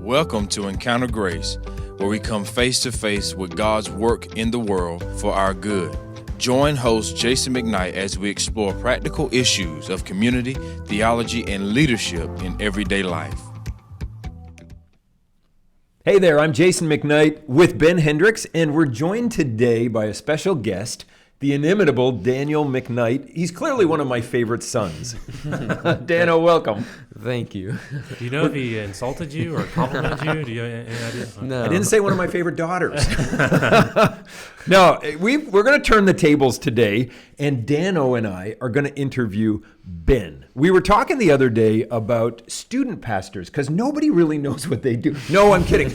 Welcome to Encounter Grace, where we come face to face with God's work in the world for our good. Join host Jason McKnight as we explore practical issues of community, theology, and leadership in everyday life. Hey there, I'm Jason McKnight with Ben Hendricks, and we're joined today by a special guest, the inimitable Daniel McKnight. He's clearly one of my favorite sons. Dano, welcome. Thank you. Do you know if he insulted you or complimented you? Do you have any idea? No. I didn't say one of my favorite daughters. No, we're going to turn the tables today, and Dano and I are going to interview Ben. We were talking the other day about student pastors, because nobody really knows what they do. No, I'm kidding.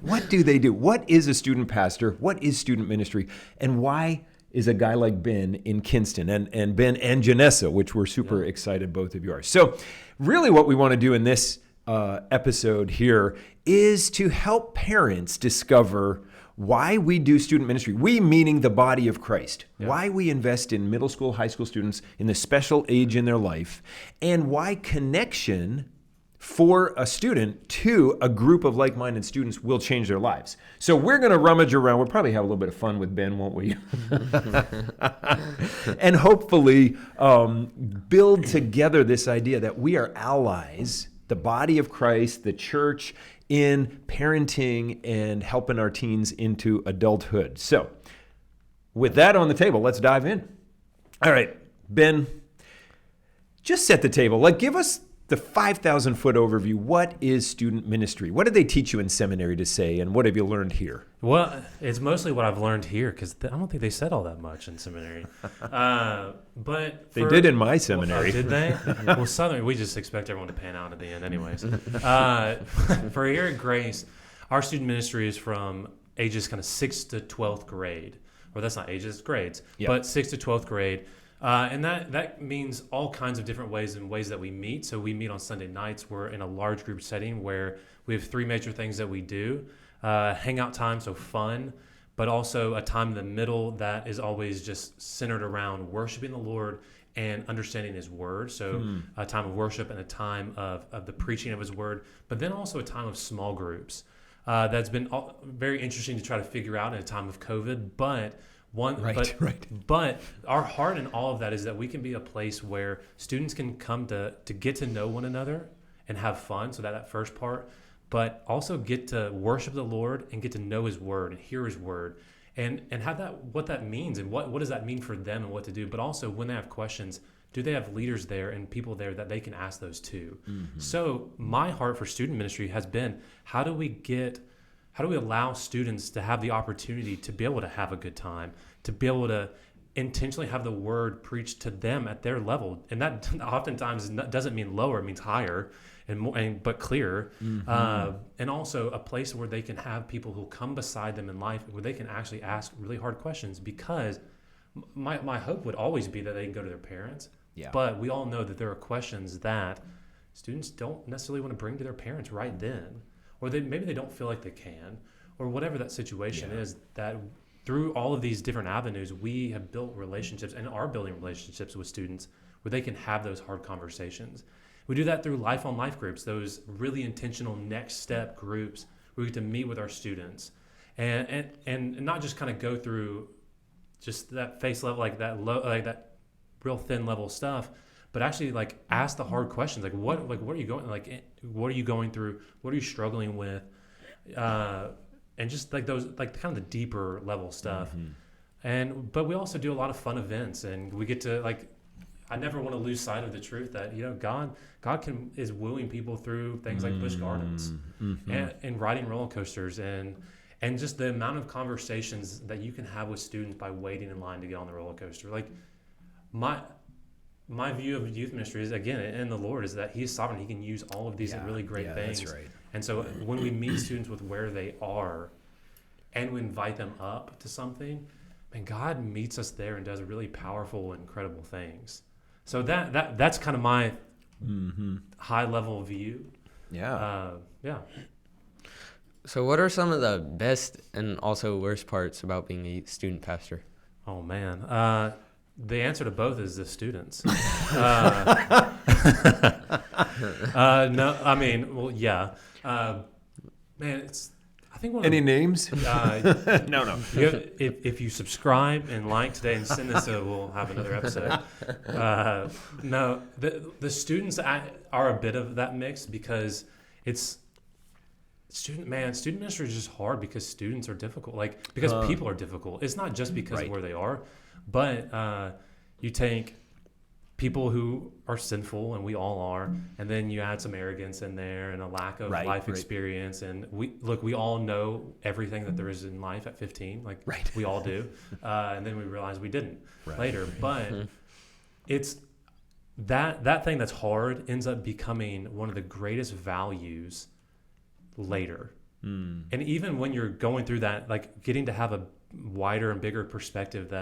What do they do? What is a student pastor? What is student ministry? And why is a guy like Ben in Kinston, and Ben and Janessa, which we're super excited both of you are. So really what we want to do in this episode here is to help parents discover why we do student ministry. We meaning the body of Christ. Yeah. Why we invest in middle school, high school students in the special age in their life, and why connection for a student to a group of like-minded students will change their lives. So we're going to rummage around. We'll probably have a little bit of fun with Ben, won't we? And hopefully build together this idea that we are allies, the body of Christ, the church, in parenting and helping our teens into adulthood. So with that on the table, let's dive in. All right, Ben, just set the table. Give us the 5,000-foot overview. What is student ministry? What did they teach you in seminary to say, and what have you learned here? Well, it's mostly what I've learned here, because I don't think they said all that much in seminary. But they did in my seminary. Did they? Well, Southern, we just expect everyone to pan out at the end anyways. For here at Grace, our student ministry is from ages kind of 6th to 12th grade. Or that's not ages, grades. Yep. But 6th to 12th grade. And that means all kinds of different ways that we meet. So we meet on Sunday nights. We're in a large group setting where we have 3 major things that we do. Hangout time, so fun, but also a time in the middle that is always just centered around worshiping the Lord and understanding His Word. So a time of worship and a time of the preaching of His Word, but then also a time of small groups. That's been very interesting to try to figure out in a time of COVID, but But our heart in all of that is that we can be a place where students can come to get to know one another and have fun. So that first part, but also get to worship the Lord and get to know His Word and hear His Word and have what that means and what does that mean for them and what to do. But also when they have questions, do they have leaders there and people there that they can ask those to? Mm-hmm. So my heart for student ministry has been, how do we allow students to have the opportunity to be able to have a good time, to be able to intentionally have the Word preached to them at their level? And that oftentimes doesn't mean lower, it means higher but clearer. Mm-hmm. And also a place where they can have people who come beside them in life, where they can actually ask really hard questions, because my hope would always be that they can go to their parents. Yeah. But we all know that there are questions that students don't necessarily want to bring to their parents right then. Or maybe they don't feel like they can, or whatever that situation is, that through all of these different avenues, we have built relationships and are building relationships with students where they can have those hard conversations. We do that through life on life groups, those really intentional next step groups where we get to meet with our students and not just kind of go through just that face level, that real thin level stuff, but actually ask the hard questions, what are you going through, what are you struggling with, and just those kind of the deeper level stuff. Mm-hmm. But we also do a lot of fun events, and we get to I never want to lose sight of the truth that God is wooing people through things like Busch Gardens and riding roller coasters and just the amount of conversations that you can have with students by waiting in line to get on the roller coaster. My view of youth ministry is, again, in the Lord, is that He is sovereign. He can use all of these really great things. That's right. And so when we meet students with where they are and we invite them up to something, God meets us there and does really powerful and incredible things. So that's kind of my high-level view. Yeah. So what are some of the best and also worst parts about being a student pastor? Oh, man. The answer to both is the students. No, I mean, well, yeah. Man, I think one Any of names? the, No. if you subscribe and like today and send this, we'll have another episode. No, the students are a bit of that mix because it's student ministry is just hard because students are difficult. Like because people are difficult. It's not just because of where they are, but you take people who are sinful, and we all are, and then you add some arrogance in there and a lack of life experience. And we all know everything that there is in life at 15, like we all do. And then we realize we didn't later. But it's that thing that's hard ends up becoming one of the greatest values later. And even when you're going through that, like getting to have a wider and bigger perspective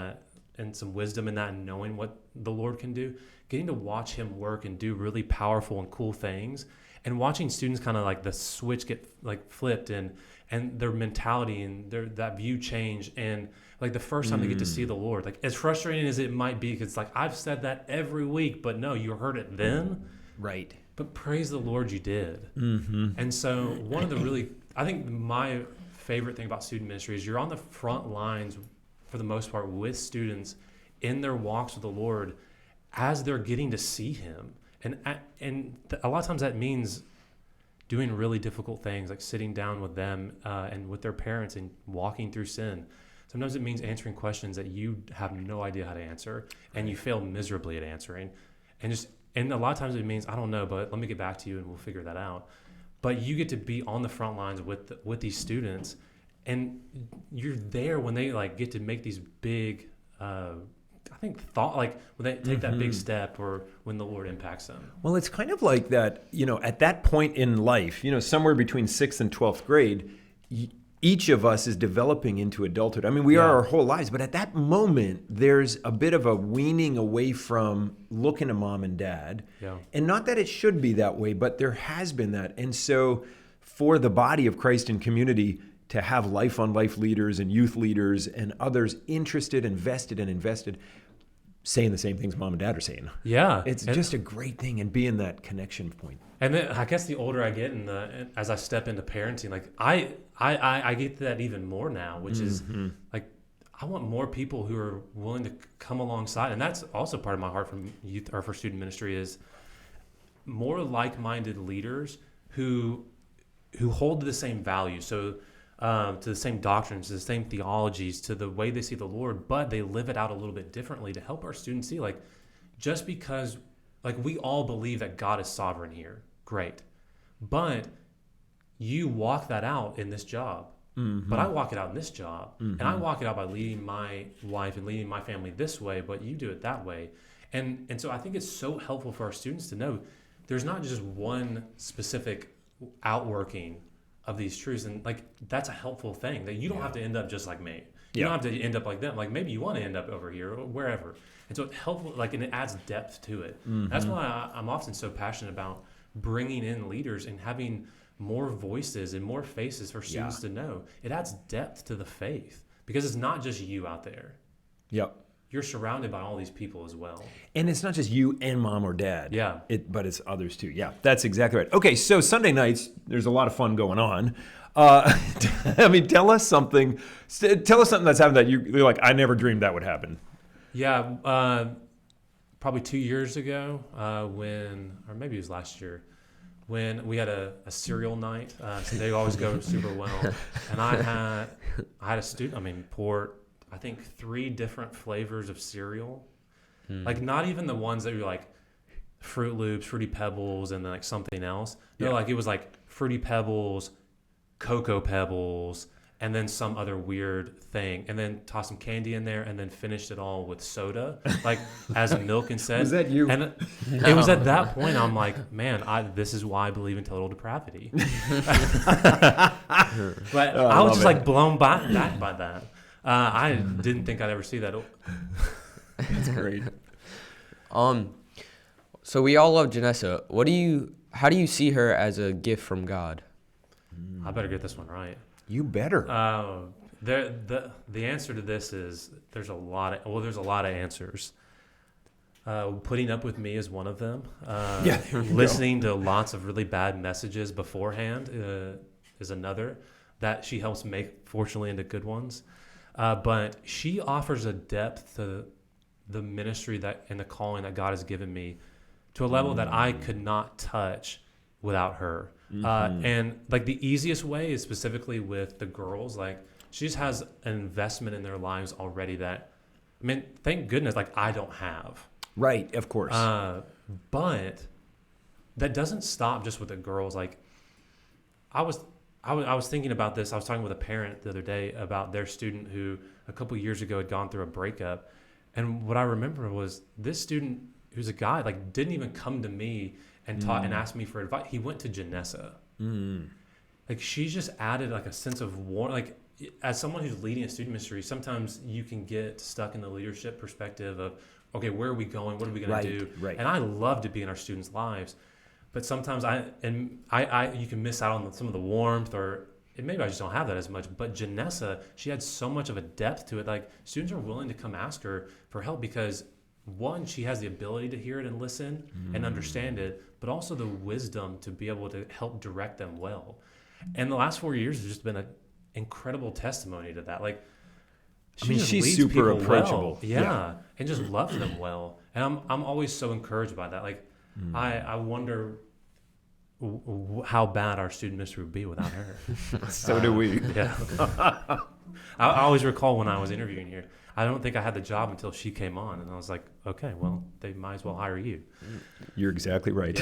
and some wisdom in that, and knowing what the Lord can do, getting to watch him work and do really powerful and cool things, and watching students kind of like the switch get like flipped and their mentality and that view change. And like the first time they get to see the Lord, like as frustrating as it might be, because like I've said that every week, but no, you heard it then. Right. But praise the Lord you did. And so one of the I think my favorite thing about student ministry is you're on the front lines for the most part with students in their walks with the Lord as they're getting to see him. And a lot of times that means doing really difficult things, like sitting down with them and with their parents and walking through sin. Sometimes it means answering questions that you have no idea how to answer and you fail miserably at answering. And a lot of times it means, I don't know, but let me get back to you and we'll figure that out. But you get to be on the front lines with these students, and you're there when they like get to make these big, I think when they take that big step, or when the Lord impacts them. Well, it's kind of like that, at that point in life, somewhere between 6th and 12th grade, each of us is developing into adulthood. I mean, we are our whole lives, but at that moment, there's a bit of a weaning away from looking to mom and dad. Yeah. And not that it should be that way, but there has been that. And so for the body of Christ and community to have life on life leaders and youth leaders and others interested, invested, saying the same things mom and dad are saying. Yeah. It's just a great thing, and being that connection point. And then I guess the older I get and as I step into parenting, like I get that even more now, which is like, I want more people who are willing to come alongside. And that's also part of my heart from youth or for student ministry, is more like-minded leaders who hold to the same values. So to the same doctrines, to the same theologies, to the way they see the Lord, but they live it out a little bit differently to help our students see, like, just because, like, we all believe that God is sovereign here, great. But you walk that out in this job. But I walk it out in this job. And I walk it out by leading my wife and leading my family this way, but you do it that way. And so I think it's so helpful for our students to know there's not just one specific outworking of these truths, and like that's a helpful thing, that you don't have to end up just like me. You don't have to end up like them. Like maybe you want to end up over here or wherever. And so it's helpful, like, and it adds depth to it. That's why I'm often so passionate about bringing in leaders and having more voices and more faces for students to know. It adds depth to the faith because it's not just you out there. Yep. You're surrounded by all these people as well. And it's not just you and mom or dad. Yeah. But it's others too. Yeah, that's exactly right. Okay, so Sunday nights, there's a lot of fun going on. I mean, tell us something that's happened that you're like, I never dreamed that would happen. Yeah, probably 2 years ago or maybe it was last year, when we had a cereal night. So they always go super well. And I had a student, pour I think 3 different flavors of cereal. Like not even the ones that were like Fruit Loops, Fruity Pebbles, and then like something else. No, like it was like Fruity Pebbles, Cocoa Pebbles, and then some other weird thing, and then toss some candy in there, and then finished it all with soda, like as milk instead. Was that you? And it was at that point I'm like, man, this is why I believe in total depravity. But I was just like blown back by that. I didn't think I'd ever see that. That's great. So we all love Janessa. How do you see her as a gift from God? I better get this one right. You better. The answer to this is there's a lot of answers. Putting up with me is one of them. Listening to lots of really bad messages beforehand is another that she helps make, fortunately, into good ones. But she offers a depth to the ministry that and the calling that God has given me to a level that I could not touch without her. And like the easiest way is specifically with the girls. Like she just has an investment in their lives already that, I mean, thank goodness, like I don't have. Right, of course. But that doesn't stop just with the girls. Like I was thinking about this. I was talking with a parent the other day about their student who a couple years ago had gone through a breakup. And what I remember was this student, who's a guy, like didn't even come to me and taught and asked me for advice. He went to Janessa. Like she's just added like a sense of warmth. Like as someone who's leading a student ministry, sometimes you can get stuck in the leadership perspective of, okay, where are we going? What are we going to do? Right. And I love to be in our students' lives, but sometimes I you can miss out on some of the warmth, or maybe I just don't have that as much. But Janessa, she had so much of a depth to it. Like students are willing to come ask her for help because one, she has the ability to hear it and listen and understand it, but also the wisdom to be able to help direct them well. And the last 4 years has just been an incredible testimony to that. Like, she's leads super people approachable. well. Yeah, and just loves them well. And I'm always so encouraged by that. Like, I wonder how bad our student ministry would be without her. So do we. Yeah. I always recall when I was interviewing here, I don't think I had the job until she came on, and I was like, okay, well, they might as well hire you. You're exactly right.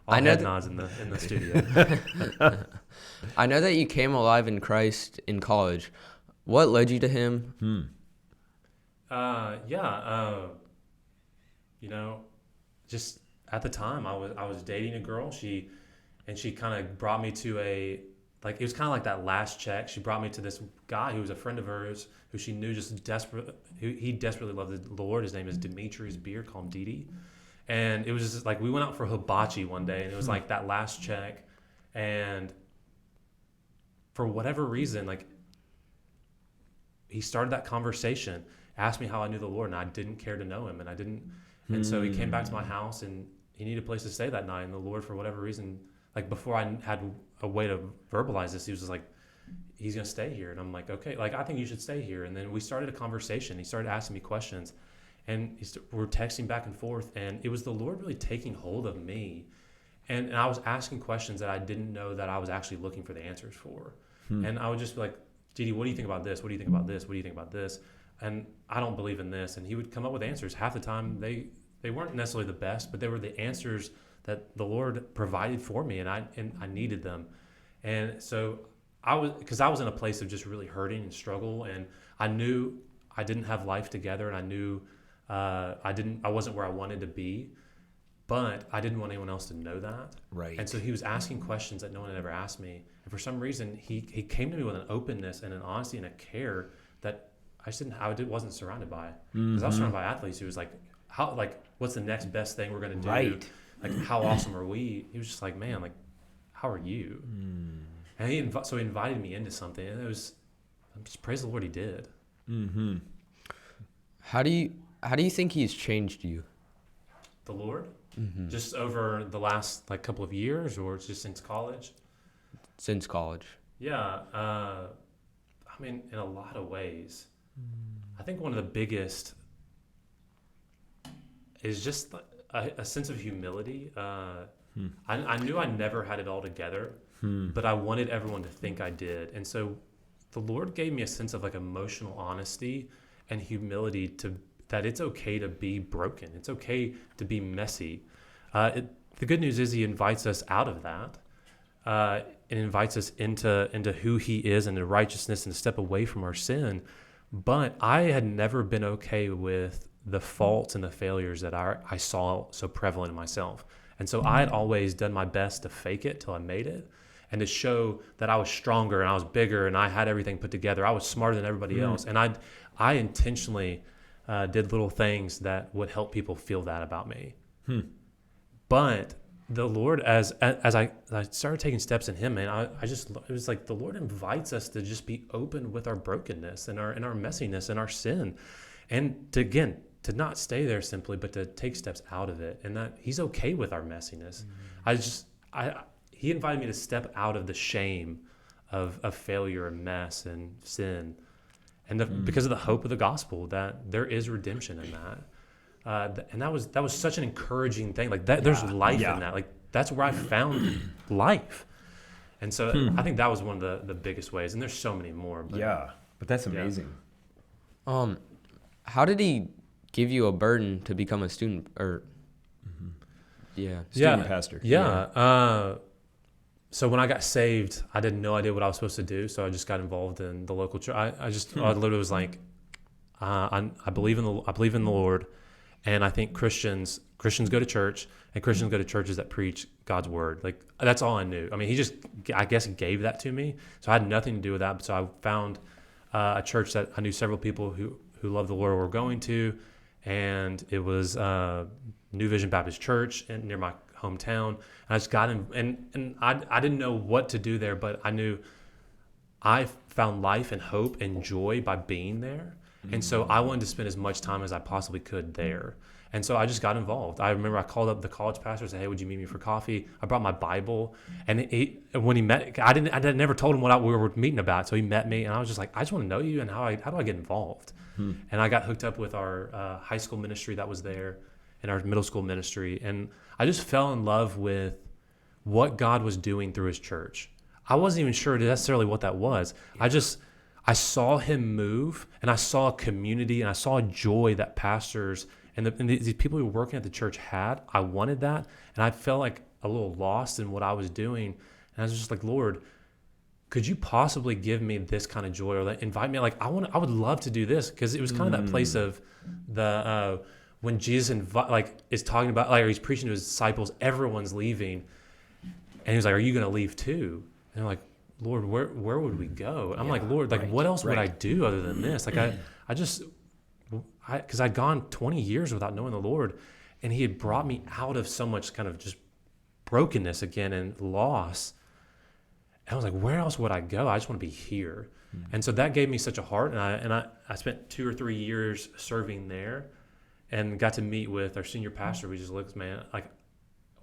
All head nods in the studio. I know that you came alive in Christ in college. What led you to Him? Just at the time I was dating a girl. She kind of brought me to it was kind of like that last check. She brought me to this guy who was a friend of hers who she knew he desperately loved the Lord. His name is Dimitri's Beer, call him Didi. And it was just like we went out for hibachi one day, and it was like that last check. And for whatever reason, like he started that conversation, asked me how I knew the Lord, and I didn't care to know him, and I didn't. And so he came back to my house, and he needed a place to stay that night. And the Lord, for whatever reason, like before I had a way to verbalize this, he was just like, he's going to stay here. And I'm like, okay, like I think you should stay here. And then we started a conversation. He started asking me questions, and we're texting back and forth. And it was the Lord really taking hold of me. And I was asking questions that I didn't know that I was actually looking for the answers for. And I would just be like, Didi, what do you think about this? What do you think about this? What do you think about this? And I don't believe in this. And he would come up with answers. Half the time they weren't necessarily the best, but they were the answers that the Lord provided for me, and I needed them. And so I was in a place of just really hurting and struggle, and I knew I didn't have life together, and I knew I wasn't where I wanted to be, but I didn't want anyone else to know that. Right. And so he was asking questions that no one had ever asked me. And for some reason, he came to me with an openness and an honesty and a care that I wasn't surrounded by. Because I was surrounded by athletes who was like, what's the next best thing we're going to do? Right. Like, how awesome are we? He was just like, man, like, how are you? And he invited me into something, and it was, just praise the Lord, he did. How do you think He's changed you? The Lord? Just over the last couple of years, or just since college? Since college. Yeah. I mean, in a lot of ways. I think one of the biggest is just a sense of humility. I knew I never had it all together, but I wanted everyone to think I did. And so the Lord gave me a sense of emotional honesty and humility that it's okay to be broken. It's okay to be messy. The good news is He invites us out of that. It invites us into who He is and the righteousness and to step away from our sin. But I had never been okay with the faults and the failures that I saw so prevalent in myself. And so I had always done my best to fake it till I made it, and to show that I was stronger and I was bigger and I had everything put together. I was smarter than everybody else. And I intentionally did little things that would help people feel that about me. But the Lord, as I started taking steps in Him, man, it was like the Lord invites us to just be open with our brokenness and our messiness and our sin, and to not stay there simply, but to take steps out of it, and that He's okay with our messiness. he invited me to step out of the shame of failure and mess and sin, and because of the hope of the gospel that there is redemption in that. And that was such an encouraging thing. Like that, there's life in that. Like that's where I found life. And so I think that was one of the biggest ways. And there's so many more. But, but that's amazing. How did he give you a burden to become a student or? Student pastor. So when I got saved, I had no idea what I was supposed to do. So I just got involved in the local church. I literally was like, I believe in the Lord, and I think Christians go to church, and Christians go to churches that preach God's word. Like that's all I knew. I mean, he just, I guess, gave that to me. So I had nothing to do with that. So I found a church that I knew several people who loved the Lord were going to, and it was New Vision Baptist Church near my hometown. And I just got in, and I didn't know what to do there, but I knew I found life and hope and joy by being there. And so I wanted to spend as much time as I possibly could there. And so I just got involved. I remember I called up the college pastor and said, hey, would you meet me for coffee? I brought my Bible. And when he met, I never told him what we were meeting about. So he met me, and I was just like, I just want to know you, and how do I get involved? And I got hooked up with our high school ministry that was there, and our middle school ministry. And I just fell in love with what God was doing through his church. I wasn't even sure necessarily what that was. I saw him move, and I saw a community, and I saw a joy that pastors and these people who were working at the church had. I wanted that, and I felt like a little lost in what I was doing. And I was just like, Lord, could you possibly give me this kind of joy, or invite me? Like I would love to do this, because it was kind of that place of the when Jesus is talking about, like, or he's preaching to his disciples, everyone's leaving, and he's like, "Are you going to leave too?" And they're like, Lord, where would we go? And I'm like, Lord, like, what else would I do other than this? Like, because I'd gone 20 years without knowing the Lord, and he had brought me out of so much kind of just brokenness again and loss. And I was like, where else would I go? I just want to be here. And so that gave me such a heart. And I spent 2 or 3 years serving there, and got to meet with our senior pastor. We just looked, man, like,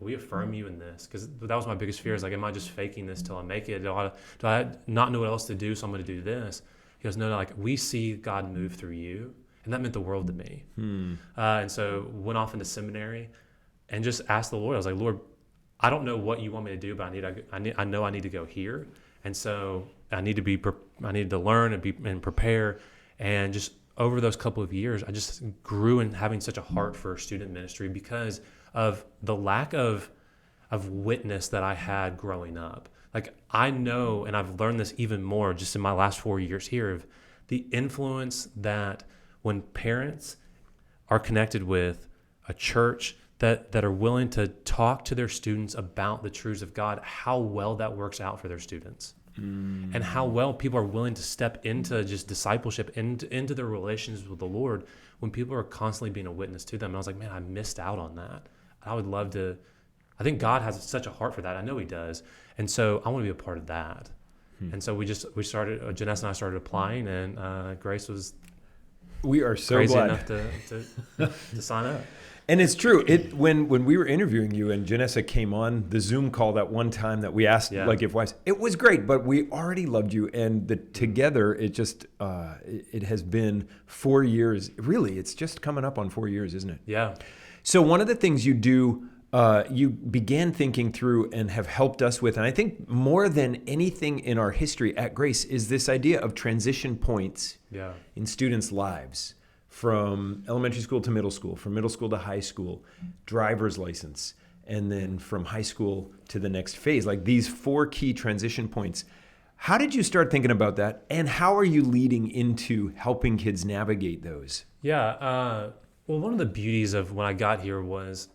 we affirm you in this, because that was my biggest fear. Is like, am I just faking this till I make it? Do I not know what else to do, so I'm going to do this? He goes, no, like, we see God move through you, and that meant the world to me. And so went off into seminary, and just asked the Lord. I was like, Lord, I don't know what you want me to do, but I know I need to go here, and so I need to learn and prepare, and just over those couple of years, I just grew in having such a heart for student ministry because of the lack of witness that I had growing up. Like, I know, and I've learned this even more just in my last 4 years here, of the influence that when parents are connected with a church that are willing to talk to their students about the truths of God, how well that works out for their students. And how well people are willing to step into just discipleship, into their relations with the Lord, when people are constantly being a witness to them. And I was like, man, I missed out on that. I would love to. I think God has such a heart for that. I know he does. And so I want to be a part of that. And so we started, Janessa and I started applying, and Grace was we are so crazy glad enough to sign up. And it's true. When we were interviewing you and Janessa came on the Zoom call that one time that we asked, like, if wives, it was great, but we already loved you. And together, it just, it has been 4 years. Really, it's just coming up on 4 years, isn't it? Yeah. So one of the things you do, you began thinking through and have helped us with, and I think more than anything in our history at Grace, is this idea of transition points in students' lives. From elementary school to middle school, from middle school to high school, driver's license, and then from high school to the next phase, like these 4 key transition points. How did you start thinking about that, and how are you leading into helping kids navigate those? Yeah, well, one of the beauties of when I got here was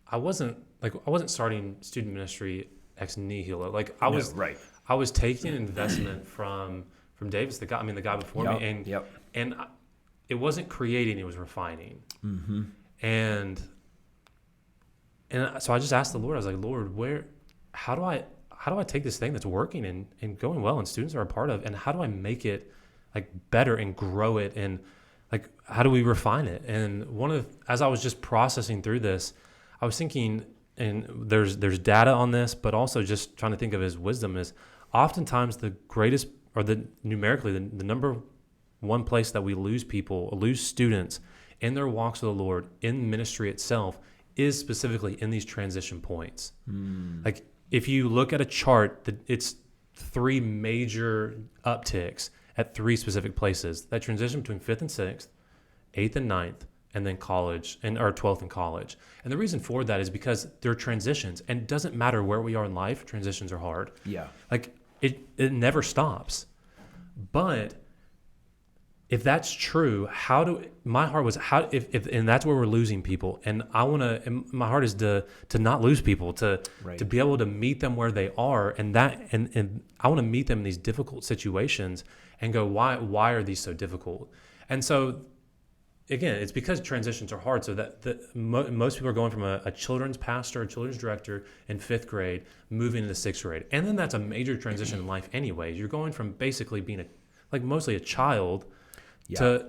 I wasn't starting student ministry ex nihilo. Like I was taking investment from Davis, the guy before me, and it wasn't creating, it was refining. And so I just asked the Lord, I was like, Lord, how do I take this thing that's working and going well and students are a part of, and how do I make it like better and grow it, and like, how do we refine it? And as I was just processing through this, I was thinking, there's data on this, but also just trying to think of his wisdom is oftentimes the greatest, or numerically the number one place that we lose students in their walks with the Lord, in ministry itself, is specifically in these transition points. Like if you look at a chart, it's 3 major upticks at 3 specific places. That transition between 5th and 6th, 8th and 9th, and then college, or 12th and college. And the reason for that is because they're transitions, and it doesn't matter where we are in life, transitions are hard. Yeah. Like it never stops. But if that's true, my heart was if and that's where we're losing people, and my heart is to not lose people, to be able to meet them where they are, and I want to meet them in these difficult situations and go, why are these so difficult? And so again, it's because transitions are hard. So that most people are going from a children's pastor, a children's director in 5th grade, moving into 6th grade, and then that's a major transition in life anyway. You're going from basically being mostly a child to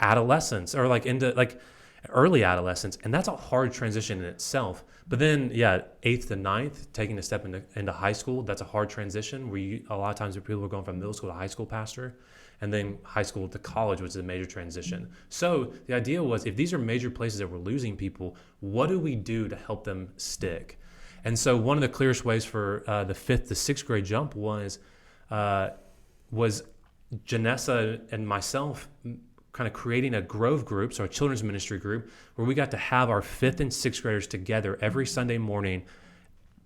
adolescence, or into early adolescence, and that's a hard transition in itself. But then 8th to 9th, taking a step into high school, that's a hard transition where a lot of times people are going from middle school to high school pastor, and then high school to college, which is a major transition. So the idea was, if these are major places that we're losing people, what do we do to help them stick? And so one of the clearest ways for the 5th to 6th grade jump was Janessa and myself kind of creating a Grove group, so a children's ministry group, where we got to have our 5th and 6th graders together every Sunday morning,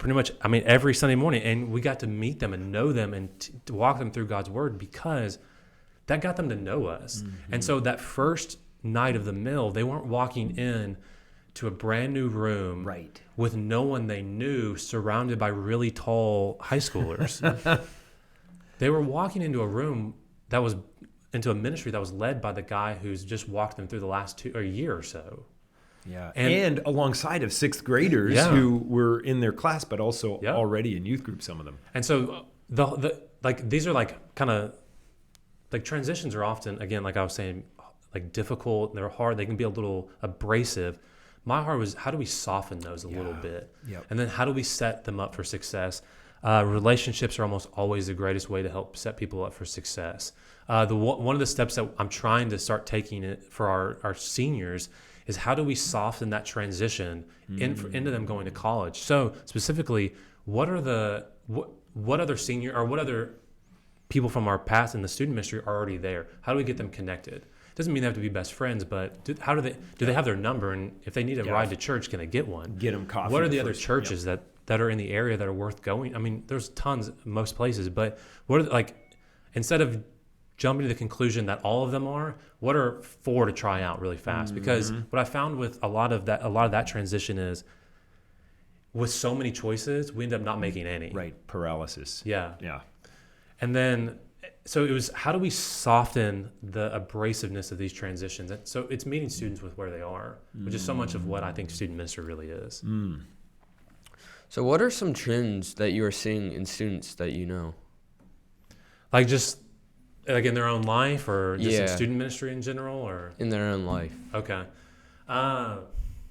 every Sunday morning, and we got to meet them and know them and to walk them through God's word, because that got them to know us. Mm-hmm. And so that first night of the mill, they weren't walking in to a brand new room with no one they knew, surrounded by really tall high schoolers. They were walking into a room into a ministry that was led by the guy who's just walked them through the last year or so. Yeah, and alongside of 6th graders who were in their class, but also already in youth group, some of them. And so these are kind of transitions are often, again, like I was saying, difficult. They're hard. They can be a little abrasive. My heart was, how do we soften those a little bit? Yep. And then how do we set them up for success? Relationships are almost always the greatest way to help set people up for success. One of the steps that I'm trying to start taking it for our seniors is, how do we soften that transition into them going to college? So specifically, what other people from our past in the student ministry are already there? How do we get them connected? Doesn't mean they have to be best friends, but do they have their number? And if they need a ride to church, can they get one? Get them coffee. What are the other churches that are in the area that are worth going? There's tons, most places, but what are instead of jumping to the conclusion that all of them are, what are 4 to try out really fast? Because what I found with a lot of that transition is, with so many choices, we end up not making any. Right, paralysis. Yeah. Yeah. And then, so it was, how do we soften the abrasiveness of these transitions? And so it's meeting students with where they are, which is so much of what I think student ministry really is. So what are some trends that you are seeing in students that you know? Just in their own life, or just in student ministry in general, or in their own life? Okay.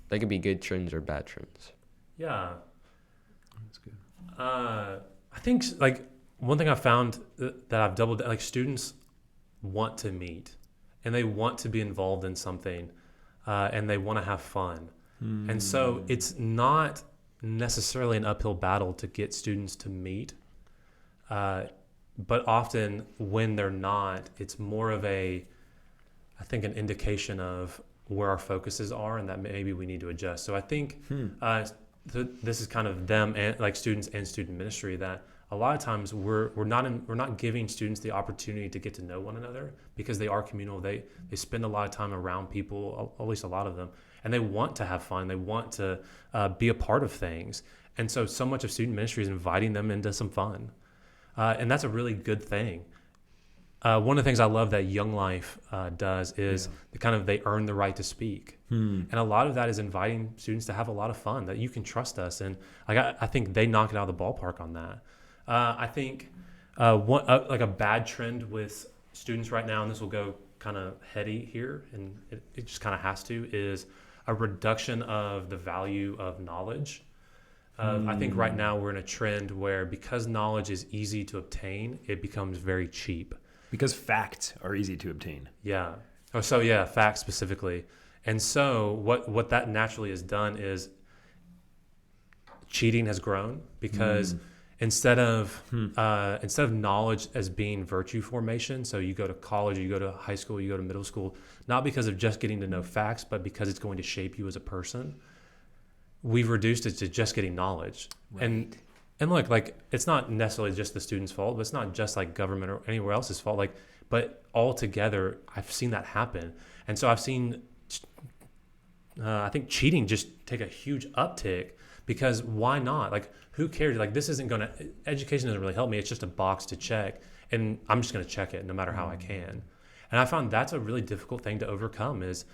They could be good trends or bad trends. Yeah. That's good. I think one thing I found that I've doubled, students want to meet, and they want to be involved in something, and they want to have fun. And so it's not necessarily an uphill battle to get students to meet. But often when they're not, it's more of an indication of where our focuses are, and that maybe we need to adjust. So I think this is kind of them, and students and student ministry, that a lot of times we're not giving students the opportunity to get to know one another, because they are communal. They spend a lot of time around people, at least a lot of them, and they want to have fun. They want to be a part of things. And so much of student ministry is inviting them into some fun. And that's a really good thing. One of the things I love that Young Life does is they earn the right to speak. And a lot of that is inviting students to have a lot of fun, that you can trust us. And I think they knock it out of the ballpark on that. I think a bad trend with students right now, and this will go kind of heady here, and it just kind of has to, is a reduction of the value of knowledge. I think right now we're in a trend where because knowledge is easy to obtain, it becomes very cheap. Because facts are easy to obtain. Yeah. Oh, so yeah, facts specifically. And so what that naturally has done is cheating has grown because instead of knowledge as being virtue formation, so you go to college, you go to high school, you go to middle school, not because of just getting to know facts, but because it's going to shape you as a person, we've reduced it to just getting knowledge. Right. And look, like, it's not necessarily just the student's fault, but it's not just like government or anywhere else's fault. Like, but all together, I've seen that happen. And so I've seen, I think cheating just take a huge uptick because why not? Like, who cares? Like, this isn't education doesn't really help me. It's just a box to check. And I'm just going to check it no matter how I can. And I found that's a really difficult thing to overcome is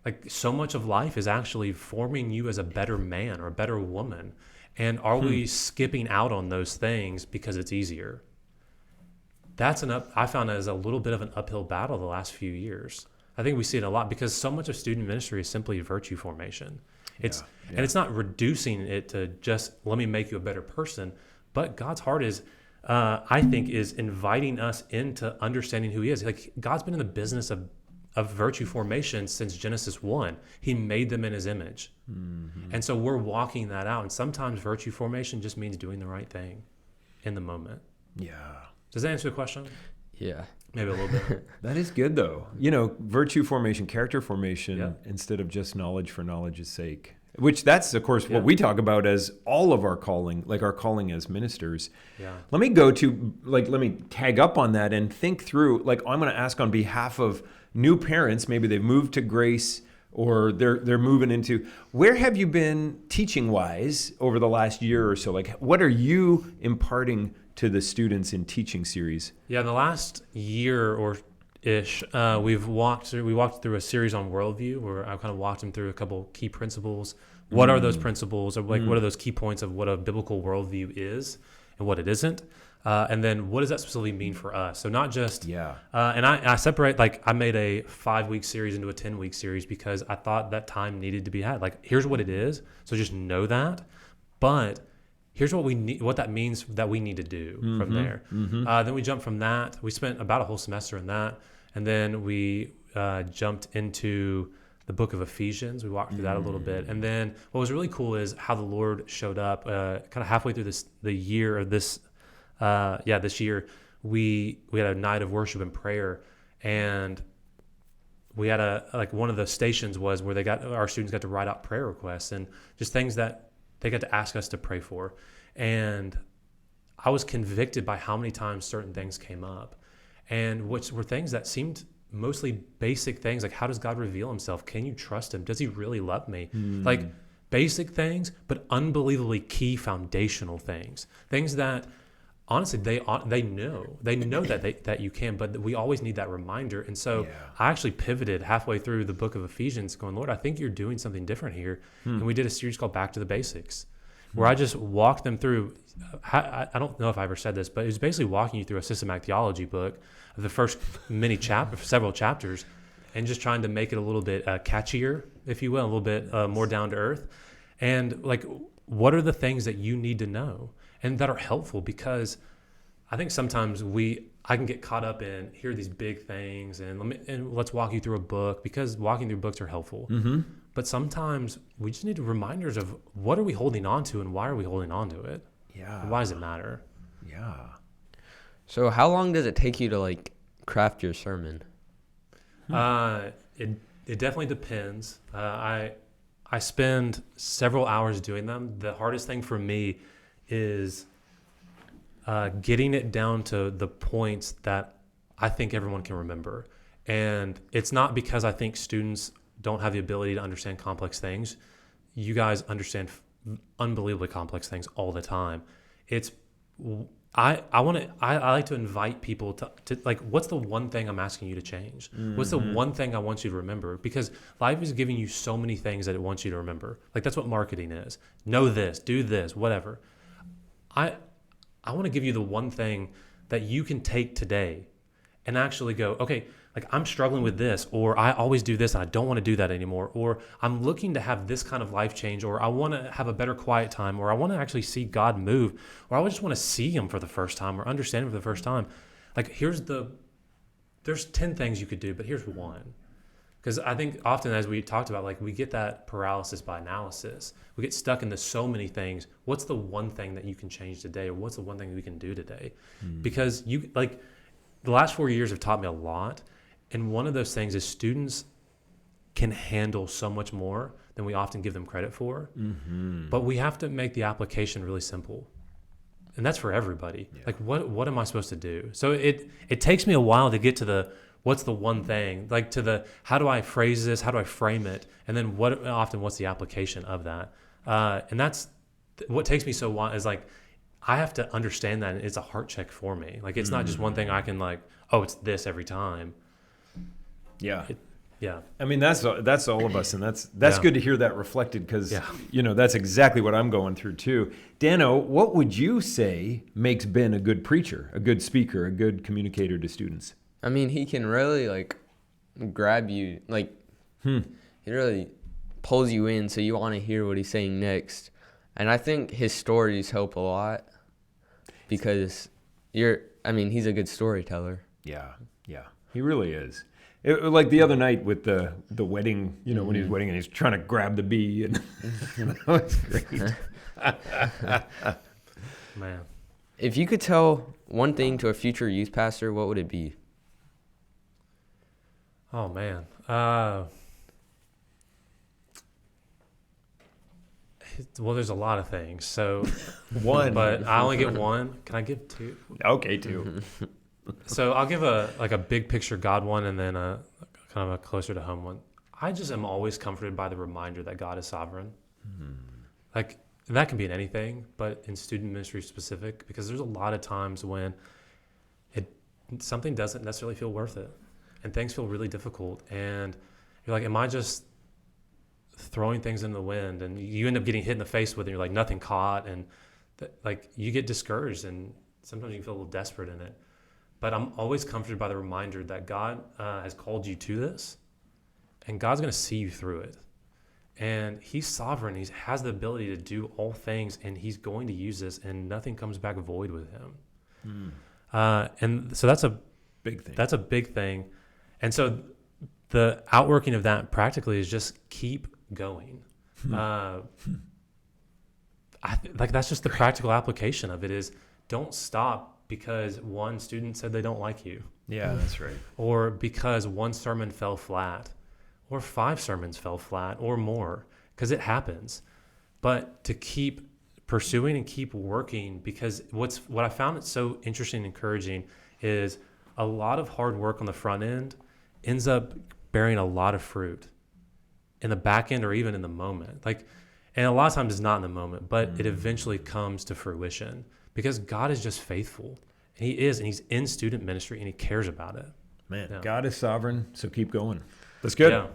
like so much of life is actually forming you as a better man or a better woman. And are we skipping out on those things because it's easier? I found that as a little bit of an uphill battle the last few years. I think we see it a lot because so much of student ministry is simply virtue formation. And it's not reducing it to just let me make you a better person, but God's heart is, I think, is inviting us into understanding who He is. Like God's been in the business of virtue formation since Genesis 1. He made them in His image. Mm-hmm. And so we're walking that out. And sometimes virtue formation just means doing the right thing in the moment. Yeah. Does that answer the question? Yeah. Maybe a little bit. That is good, though. You know, virtue formation, character formation, instead of just knowledge for knowledge's sake. Which that's, of course, what we talk about as all of our calling, like our calling as ministers. Yeah. Let me tag up on that and think through, like I'm going to ask on behalf of new parents, maybe they've moved to Grace or they're moving into, where have you been teaching-wise over the last year or so? Like, what are you imparting to the students in teaching series? Yeah, in the last year or ish, we walked through a series on worldview where I kind of walked them through a couple key principles. What are those principles? Or like, what are those key points of what a biblical worldview is and what it isn't? And then what does that specifically mean for us? So not just, and I separate, like I made a 5-week series into a 10-week series because I thought that time needed to be had. Like, here's what it is. So just know that. But here's what we need, what that means that we need to do from there. Then we jumped from that. We spent about a whole semester in that. And then we jumped into the book of Ephesians. We walked through that a little bit. And then what was really cool is how the Lord showed up kind of halfway through the year of this year. We had a night of worship and prayer, and we had one of the stations was where our students got to write out prayer requests and just things that they got to ask us to pray for. And I was convicted by how many times certain things came up, and which were things that seemed mostly basic things, like how does God reveal Himself? Can you trust Him? Does He really love me? Like basic things, but unbelievably key foundational things that honestly they know that you can, but we always need that reminder. And so I actually pivoted halfway through the book of Ephesians going, Lord, I think you're doing something different here. And we did a series called Back to the Basics, where I just walked them through. I don't know if I ever said this, but it was basically walking you through a systematic theology book of the first several chapters, and just trying to make it a little bit catchier, if you will, a little bit more down to earth. And like, what are the things that you need to know and that are helpful? Because I think sometimes I can get caught up in here are these big things and let's walk you through a book, because walking through books are helpful. But sometimes we just need reminders of what are we holding on to and why are we holding on to it? Yeah. And why does it matter? Yeah. So how long does it take you to like craft your sermon? It definitely depends. I spend several hours doing them. The hardest thing for me is getting it down to the points that I think everyone can remember. And it's not because I think students don't have the ability to understand complex things. You guys understand unbelievably complex things all the time. I like to invite people to like, what's the one thing I'm asking you to change? What's the one thing I want you to remember? Because life is giving you so many things that it wants you to remember. Like, that's what marketing is. Know this, do this, whatever. I want to give you the one thing that you can take today and actually go, okay, like I'm struggling with this, or I always do this and I don't want to do that anymore, or I'm looking to have this kind of life change, or I want to have a better quiet time, or I want to actually see God move, or I just want to see him for the first time or understand him for the first time. Like there's 10 things you could do, but here's one. Because I think often, as we talked about, like we get that paralysis by analysis. We get stuck into so many things. What's the one thing that you can change today, or what's the one thing we can do today? Because the last 4 years have taught me a lot. And one of those things is students can handle so much more than we often give them credit for. Mm-hmm. But we have to make the application really simple. And that's for everybody. Yeah. Like, what am I supposed to do? So it takes me a while to get to the what's the one thing, like to the how do I phrase this, how do I frame it, and then what's the application of that? And that's what takes me so long is like I have to understand that, and it's a heart check for me. Like it's not just one thing I can like, oh, it's this every time. Yeah. Yeah. I mean, that's all of us. And that's good to hear that reflected because, that's exactly what I'm going through too. Dano, what would you say makes Ben a good preacher, a good speaker, a good communicator to students? I mean, he can really like grab you, like he really pulls you in so you want to hear what he's saying next. And I think his stories help a lot because he's a good storyteller. Yeah. He really is. Like the other night with the wedding, when he was wedding and he's trying to grab the bee, and that was great. Man, if you could tell one thing to a future youth pastor, what would it be? Oh man, well, there's a lot of things. So one, but I only get one. Can I give two? Okay, two. So I'll give a big picture God one, and then a kind of a closer to home one. I just am always comforted by the reminder that God is sovereign. Like that can be in anything, but in student ministry specific, because there's a lot of times when something doesn't necessarily feel worth it, and things feel really difficult, and you're like, am I just throwing things in the wind? And you end up getting hit in the face with it, and you're like, nothing caught, and like you get discouraged, and sometimes you can feel a little desperate in it. But I'm always comforted by the reminder that God has called you to this, and God's going to see you through it. And he's sovereign. He has the ability to do all things, and he's going to use this, and nothing comes back void with him. And so that's a big thing. That's a big thing. And so the outworking of that practically is just keep going. That's just the practical application of it is don't stop because one student said they don't like you. Yeah, that's right. Or because one sermon fell flat, or 5 sermons fell flat, or more, because it happens. But to keep pursuing and keep working, because what I found it's so interesting and encouraging is a lot of hard work on the front end ends up bearing a lot of fruit in the back end or even in the moment. And a lot of times it's not in the moment, but it eventually comes to fruition. Because God is just faithful, and he's in student ministry, and he cares about it. Man, yeah. God is sovereign, so keep going. That's good. Yeah.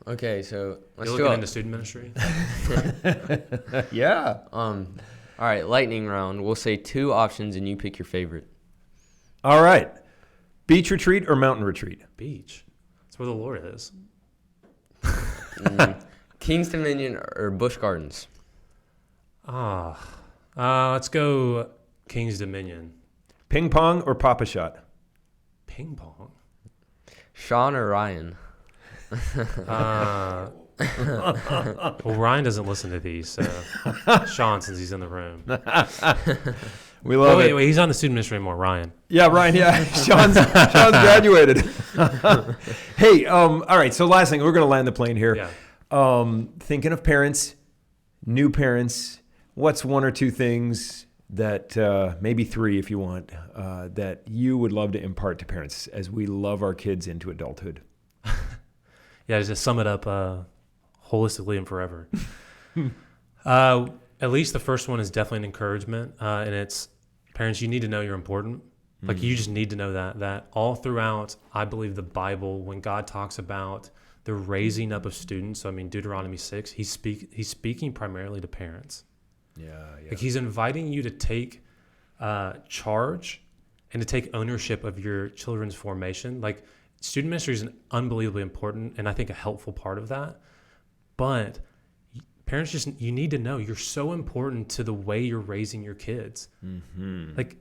Okay, so let's You're looking into student ministry? Yeah. All right, lightning round. We'll say 2 options, and you pick your favorite. All right. Beach retreat or mountain retreat? Beach. That's where the Lord is. King's Dominion or Busch Gardens? Let's go King's Dominion. Ping pong or Papa Shot? Ping pong. Sean or Ryan? Well, Ryan doesn't listen to these, so Sean, since he's in the room. We love it. Wait, he's on the student ministry anymore, Ryan. Yeah, Ryan, yeah. Sean's graduated. Hey, all right, so last thing, we're going to land the plane here. Yeah. Thinking of parents, new parents, what's 1 or 2 things that, maybe 3 if you want, that you would love to impart to parents as we love our kids into adulthood? Yeah, just sum it up holistically and forever. At least the first one is definitely an encouragement, and it's parents, you need to know you're important. Like you just need to know that all throughout, I believe the Bible, when God talks about the raising up of students, so I mean Deuteronomy 6, he's speaking primarily to parents. Yeah. Like he's inviting you to take charge and to take ownership of your children's formation. Like student ministry is an unbelievably important and I think a helpful part of that. But parents, you need to know you're so important to the way you're raising your kids. Mm-hmm. Like,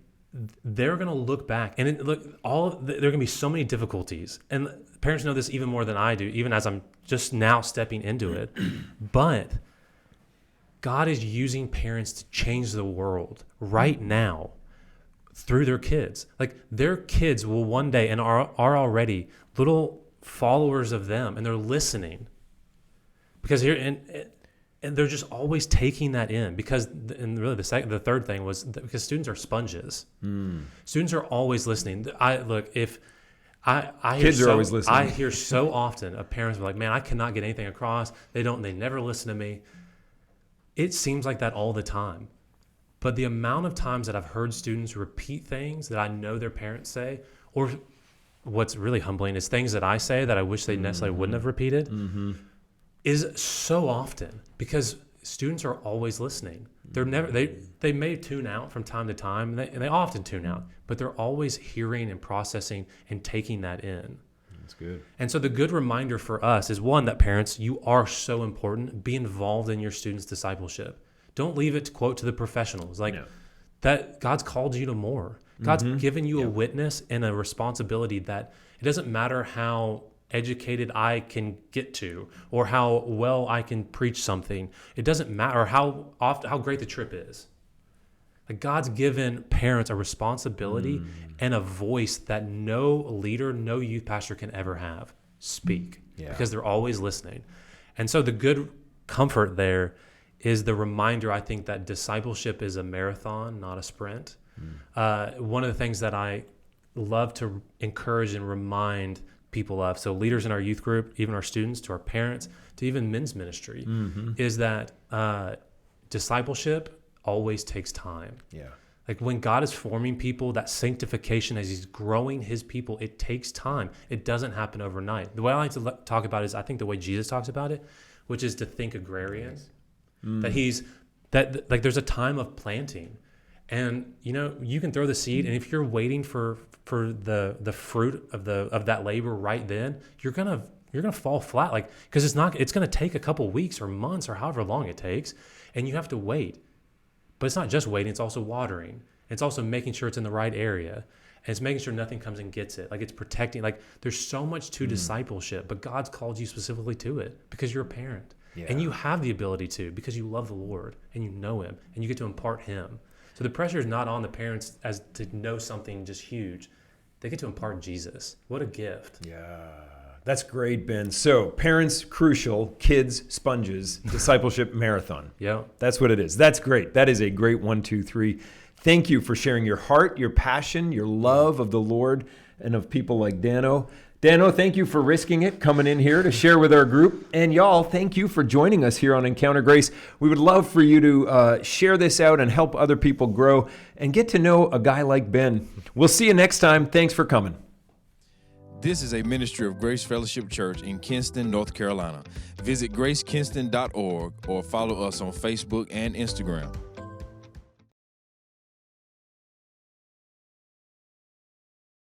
they're going to look back and there are going to be so many difficulties, and parents know this even more than I do, even as I'm just now stepping into it. But God is using parents to change the world right now through their kids. Like, their kids will one day and are already little followers of them, and they're listening because here and they're just always taking that in because, and really the third thing was because students are sponges. Students are always listening. Kids are always listening. I hear so often of parents like, man, I cannot get anything across. They never listen to me. It seems like that all the time. But the amount of times that I've heard students repeat things that I know their parents say, or what's really humbling is things that I say that I wish they necessarily wouldn't have repeated, is so often because students are always listening. They're never they may tune out from time to time, and they often tune out, but they're always hearing and processing and taking that in. That's good. And so the good reminder for us is, one, that parents, you are so important. Be involved in your students' discipleship. Don't leave it to quote to the professionals. That God's called you to more. God's given you a witness and a responsibility that it doesn't matter how educated I can get to or how well I can preach something. It doesn't matter how great the trip is. Like, God's given parents a responsibility and a voice that no leader, no youth pastor can ever have. Speak. Because they're always listening. And so the good comfort there is the reminder, I think, that discipleship is a marathon, not a sprint. One of the things that I love to encourage and remind people of, so leaders in our youth group, even our students, to our parents, to even men's ministry, is that discipleship always takes time. Like, when God is forming people, that sanctification as he's growing his people, it takes time. It doesn't happen overnight. The way I like to talk about it is, I think, the way Jesus talks about it, which is to think agrarian. That there's a time of planting. And you can throw the seed, and if you're waiting for the fruit of that labor right then, you're gonna fall flat, because it's gonna take a couple weeks or months or however long it takes, and you have to wait. But it's not just waiting; it's also watering. It's also making sure it's in the right area, and it's making sure nothing comes and gets it. Like, it's protecting. Like, there's so much to discipleship, but God's called you specifically to it because you're a parent, and you have the ability to, because you love the Lord and you know him and you get to impart him. So the pressure is not on the parents as to know something just huge. They get to impart Jesus. What a gift. Yeah, that's great, Ben. So parents, crucial. Kids, sponges. Discipleship marathon. Yeah. That's what it is. That's great. That is a great 1, 2, 3. Thank you for sharing your heart, your passion, your love of the Lord and of people like Dano. Dano, thank you for risking it, coming in here to share with our group. And y'all, thank you for joining us here on Encounter Grace. We would love for you to share this out and help other people grow and get to know a guy like Ben. We'll see you next time. Thanks for coming. This is a ministry of Grace Fellowship Church in Kinston, North Carolina. Visit gracekinston.org or follow us on Facebook and Instagram.